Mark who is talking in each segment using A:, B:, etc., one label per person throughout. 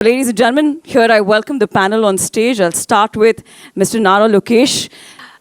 A: Ladies and gentlemen, here I welcome the panel on stage. I'll start with Mr. Nara Lokesh.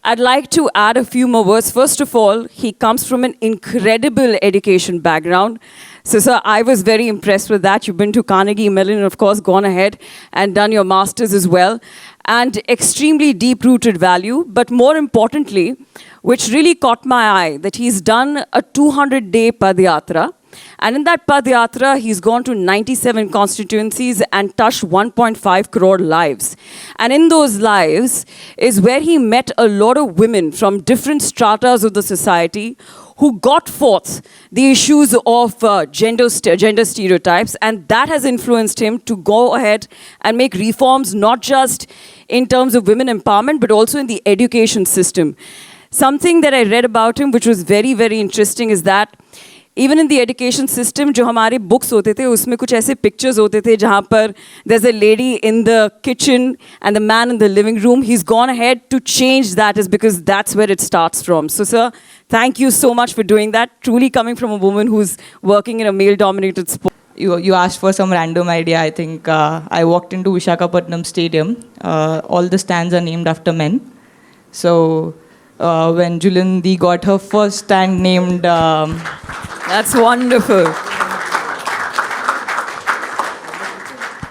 A: I'd like to add a few more words. First of all, he comes from an incredible education background. So, sir, I was very impressed with that. You've been to Carnegie Mellon and, of course, gone ahead and done your master's as well. And extremely deep-rooted value. But more importantly, which really caught my eye, that he's done a 200-day Padyatra. And in that Padyatra, he's gone to 97 constituencies and touched 1.5 crore lives. And in those lives is where he met a lot of women from different stratas of the society who got forth the issues of gender stereotypes, and that has influenced him to go ahead and make reforms, not just in terms of women empowerment, but also in the education system. Something that I read about him, which was very, very interesting, is that even in the education system, जो हमारे books होते थे, उसमें कुछ ऐसे pictures होते थे जहाँ पर there's a lady in the kitchen and the man in the living room. He's gone ahead to change that, is because that's where it starts from. So, sir, thank you so much for doing that. Truly coming from a woman who's working in a male-dominated sport.
B: You asked for some random idea. I think I walked into Visakhapatnam Stadium. All the stands are named after men. So when Julindi got her first stand named...
A: That's wonderful.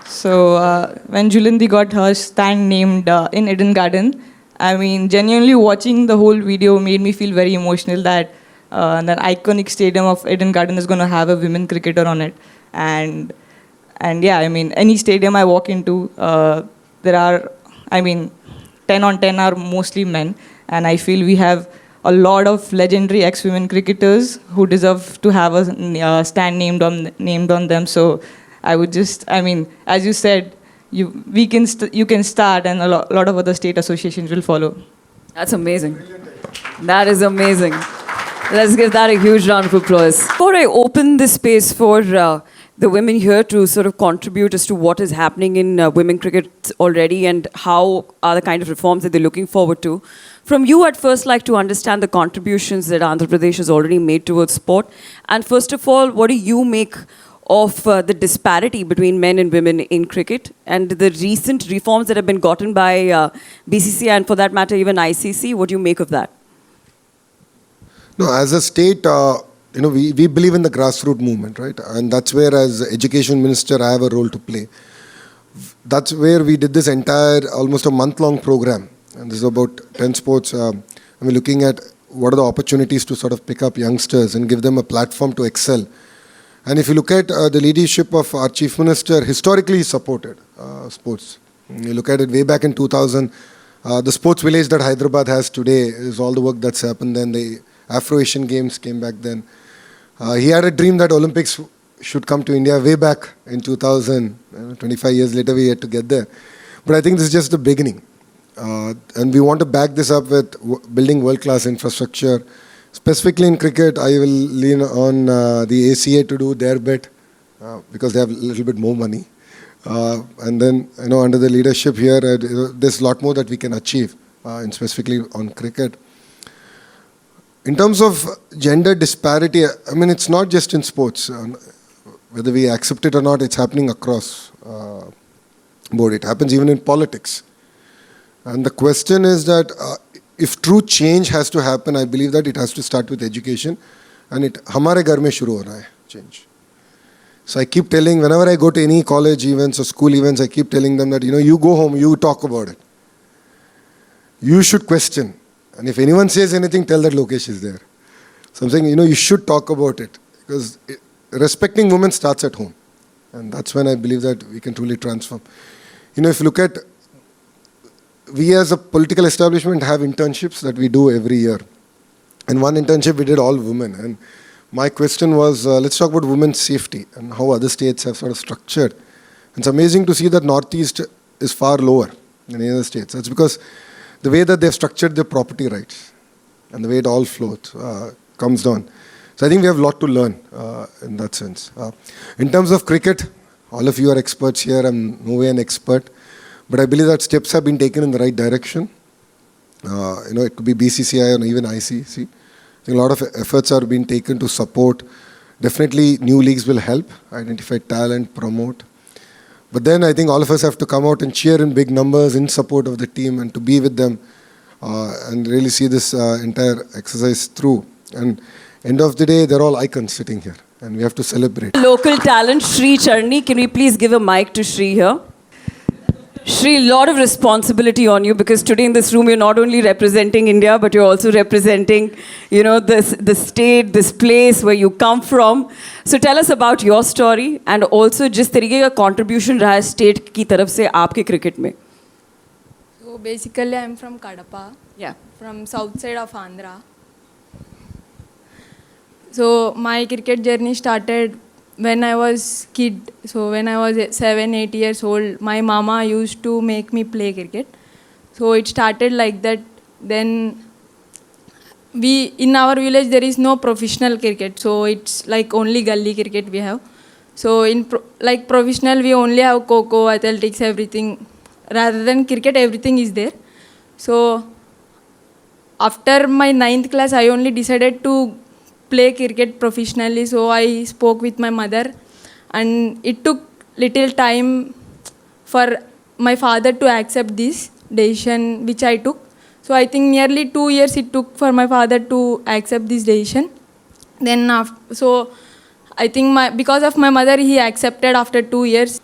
B: So when Julindi got her stand named in Eden Garden, I mean, genuinely watching the whole video made me feel very emotional that that iconic stadium of Eden Garden is going to have a women cricketer on it. And yeah, I mean, any stadium I walk into, there are, I mean, 10 on 10 are mostly men. And I feel we have a lot of legendary ex-women cricketers who deserve to have a stand named on them. So I would just, I mean, as you said, you can start, and a lot of other state associations will follow.
A: That's amazing. That is amazing. Let's give that a huge round of applause. Before I open this space for the women here to sort of contribute as to what is happening in women cricket already and how are the kind of reforms that they're looking forward to, from you, I'd first like to understand the contributions that Andhra Pradesh has already made towards sport. And first of all, what do you make of the disparity between men and women in cricket and the recent reforms that have been gotten by BCCI and, for that matter, even ICC? What do you make of that?
C: No, as a state, we believe in the grassroots movement, right? And that's where, as education minister, I have a role to play. That's where we did this entire, almost a month-long program. And this is about 10 sports. We're looking at what are the opportunities to sort of pick up youngsters and give them a platform to excel. And if you look at the leadership of our chief minister, historically he supported sports. You look at it way back in 2000, the sports village that Hyderabad has today is all the work that's happened then. The Afro-Asian Games came back then. He had a dream that Olympics should come to India way back in 2000. 25 years later, we had to get there. But I think this is just the beginning. And we want to back this up with building world-class infrastructure. Specifically in cricket, I will lean on the ACA to do their bit because they have a little bit more money. And then, under the leadership here, there's a lot more that we can achieve, and specifically on cricket. In terms of gender disparity, I mean, it's not just in sports. Whether we accept it or not, it's happening across board. It happens even in politics. And the question is that if true change has to happen, I believe that it has to start with education. And hamare ghar mein shuru ho raha hai, change. So I keep telling, whenever I go to any college events or school events, I keep telling them that, you go home, you talk about it. You should question. And if anyone says anything, tell that Lokesh is there. So I'm saying, you should talk about it. Because respecting women starts at home. And that's when I believe that we can truly transform. If you look at, we as a political establishment have internships that we do every year. And one internship we did all women. And my question was, let's talk about women's safety and how other states have sort of structured. And it's amazing to see that Northeast is far lower than any other states. That's because the way that they've structured their property rights and the way it all flows comes down. So I think we have a lot to learn in that sense. In terms of cricket, all of you are experts here. I'm no way an expert. But I believe that steps have been taken in the right direction. It could be BCCI or even ICC. I think a lot of efforts are being taken to support. Definitely new leagues will help, identify talent, promote. But then I think all of us have to come out and cheer in big numbers in support of the team and to be with them and really see this entire exercise through. And end of the day, they're all icons sitting here and we have to celebrate.
A: Local talent, Shri Charni. Can we please give a mic to Shri here? Shri, a lot of responsibility on you because today in this room you're not only representing India, but you're also representing, the state, this place where you come from. So tell us about your story and also जिस तरीके का contribution रहा है state की तरफ से आपके cricket में.
D: So basically, I'm from Kadapa,
A: Yeah.
D: from south side of Andhra. So my cricket journey started when I was kid. So when I was 7-8 years old, my mama used to make me play cricket. So it started like that. Then in our village there is no professional cricket. So it's like only gully cricket we have. So in professional we only have kho, athletics, everything. Rather than cricket, everything is there. So after my 9th class, I only decided to play cricket professionally. So I spoke with my mother, and it took little time for my father to accept this decision which I took. So I think nearly 2 years it took for my father to accept this decision. Then I think because of my mother, he accepted after 2 years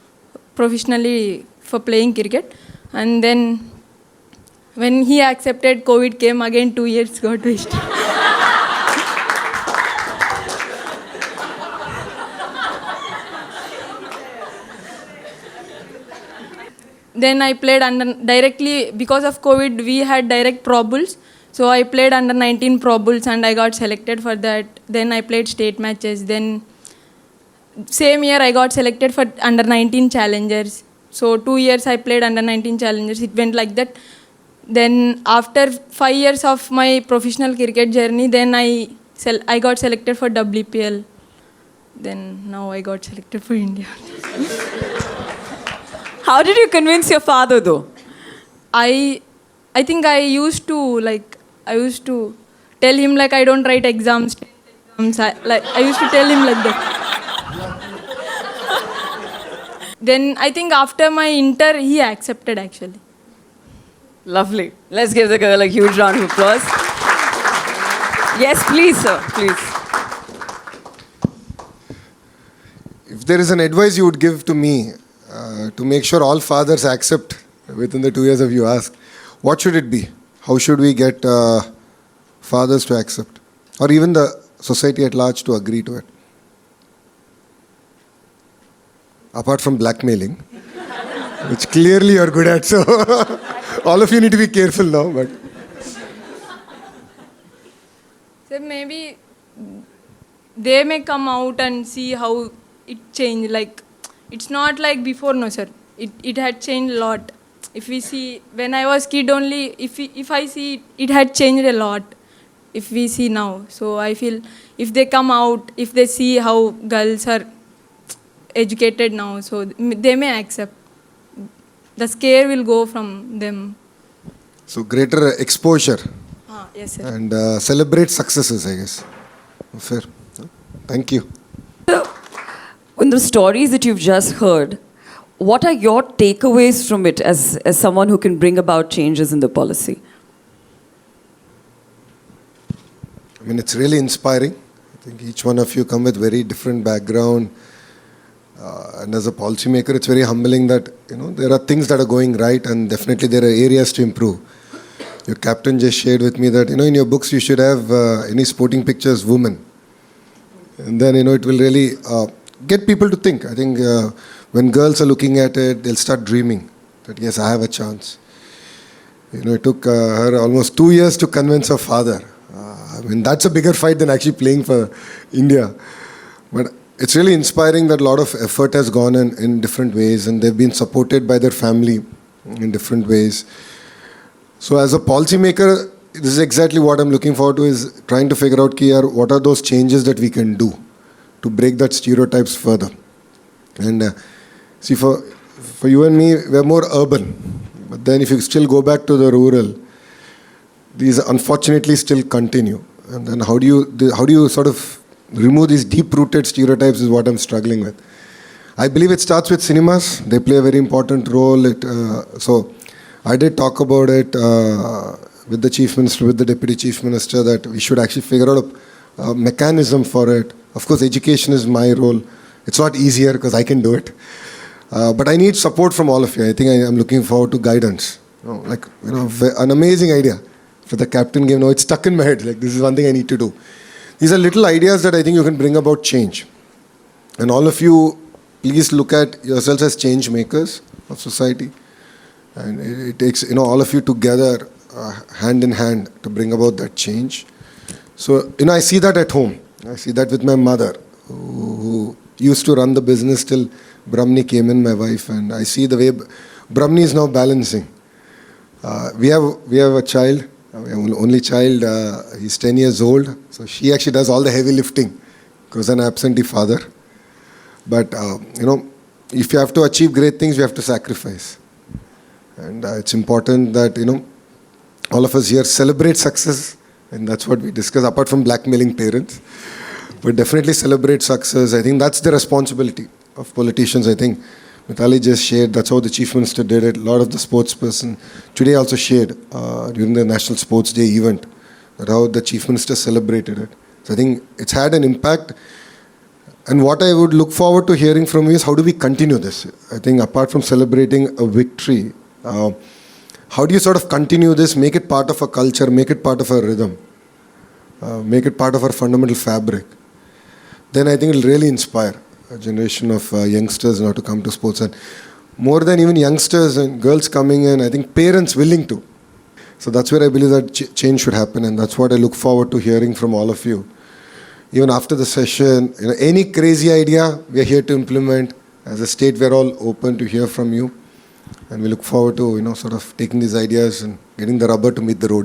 D: professionally for playing cricket. And then when he accepted, COVID came again, 2 years got wasted. Then I played directly, because of COVID, we had direct Pro Bulls. So I played under 19 Pro Bulls and I got selected for that. Then I played state matches. Then same year I got selected for under 19 challengers. So 2 years I played under 19 challengers. It went like that. Then after 5 years of my professional cricket journey, then I got selected for WPL. Then now I got selected for India.
A: How did you convince your father though?
D: I think I used to tell him like I don't write exams. I used to tell him like that. Then I think after my inter, he accepted actually.
A: Lovely. Let's give the girl a huge round of applause. Yes, please, sir. Please.
C: If there is an advice you would give to me to make sure all fathers accept within the 2 years of you ask, what should it be? How should we get fathers to accept? Or even the society at large to agree to it? Apart from blackmailing, which clearly you're good at, so all of you need to be careful now. But
D: So maybe they may come out and see how it changed. Like, it's not like before, no sir. It had changed a lot. If we see, when I was kid only, if I see, it had changed a lot. If we see now, so I feel if they come out, if they see how girls are educated now, so they may accept. The scare will go from them.
C: so greater exposure
D: Yes sir.
C: and celebrate successes, I guess. Fair. Thank you.
A: In the stories that you've just heard, what are your takeaways from it as someone who can bring about changes in the policy?
C: I mean, it's really inspiring. I think each one of you come with very different background. And as a policymaker, it's very humbling that, there are things that are going right and definitely there are areas to improve. Your captain just shared with me that, in your books you should have any sporting pictures, women. And then, it will really get people to think. I think when girls are looking at it, they'll start dreaming that, yes, I have a chance. It took her almost 2 years to convince her father. I mean, that's a bigger fight than actually playing for India. But it's really inspiring that a lot of effort has gone in different ways and they've been supported by their family in different ways. So as a policymaker, this is exactly what I'm looking forward to, is trying to figure out what are those changes that we can do to break that stereotypes further. And see, for you and me, we're more urban. But then if you still go back to the rural, these unfortunately still continue. And then how do you sort of remove these deep-rooted stereotypes is what I'm struggling with. I believe it starts with cinemas. They play a very important role. So I did talk about it with the Chief Minister, with the Deputy Chief Minister, that we should actually figure out a mechanism for it. Of course, education is my role. It's not easier because I can do it. But I need support from all of you. I think I'm looking forward to guidance. An amazing idea for the captain game. No, it's stuck in my head. Like, this is one thing I need to do. These are little ideas that I think you can bring about change. And all of you, please look at yourselves as change makers of society. And it takes all of you together, hand in hand, to bring about that change. So I see that at home. I see that with my mother, who used to run the business till Brahmani came in, my wife, and I see the way Brahmani is now balancing. We have a child, we have only child. He's 10 years old, so she actually does all the heavy lifting because an absentee father. But if you have to achieve great things, you have to sacrifice. And it's important that all of us here celebrate success, and that's what we discuss. Apart from blackmailing parents, but definitely celebrate success. I think that's the responsibility of politicians. I think Mithali just shared. That's how the Chief Minister did it. A lot of the sportsperson today also shared during the National Sports Day event that how the Chief Minister celebrated it. So I think it's had an impact. And what I would look forward to hearing from you is how do we continue this? I think apart from celebrating a victory, how do you sort of continue this, make it part of a culture, make it part of a rhythm, make it part of our fundamental fabric? Then I think it will really inspire a generation of youngsters now to come to sports. And more than even youngsters and girls coming in, I think parents willing to. So that's where I believe that change should happen, and that's what I look forward to hearing from all of you. Even after the session, any crazy idea, we are here to implement. As a state, we are all open to hear from you. And we look forward to, sort of taking these ideas and getting the rubber to meet the road.